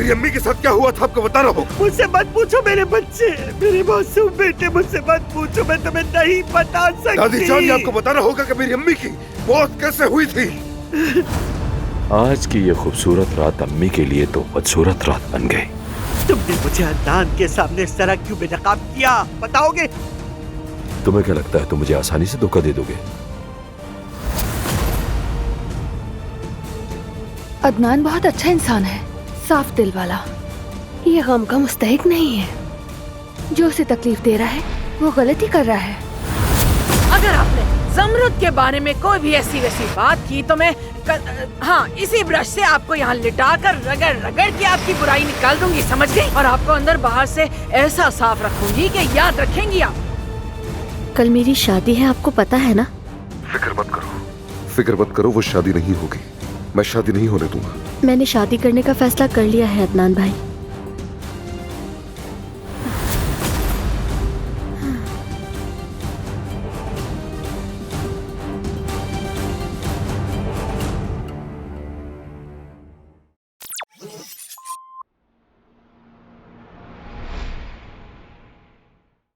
मेरी अम्मी के साथ क्या हुआ था आपको बता रहा हूँ। मुझसे मत पूछो मेरे बच्चे, मेरे मासूम बेटे, मुझसे मत पूछो, मैं तुम्हें नहीं बता सकती। दादी जान, ये आपको बताना होगा कि मेरी अम्मी की मौत कैसे हुई थी। आज की ये खूबसूरत रात अम्मी के लिए तो बदसूरत रात बन गई। तुमने मुझे अदनान के सामने इस तरह क्यों बेनकाब किया, बताओगे? तुम्हें क्या लगता है तुम मुझे आसानी से धोखा दे दोगे? अदनान बहुत अच्छा इंसान है, साफ दिल वाला। ये गम का मुस्तहिक नहीं है। जो उसे तकलीफ दे रहा है वो गलती कर रहा है। अगर आपने ज़मरुद के बारे में कोई भी ऐसी वैसी बात की तो मैं हाँ, इसी ब्रश से आपको यहाँ लिटा कर रगड़ रगड़ के आपकी बुराई निकाल दूंगी, समझ गई? और आपको अंदर बाहर से ऐसा साफ रखूंगी कि याद रखेंगी आप। कल मेरी शादी है, आपको पता है ना? फिक्र मत करो, वो शादी नहीं होगी। मैं शादी नहीं होने दूंगा। मैंने शादी करने का फैसला कर लिया है अदनान भाई।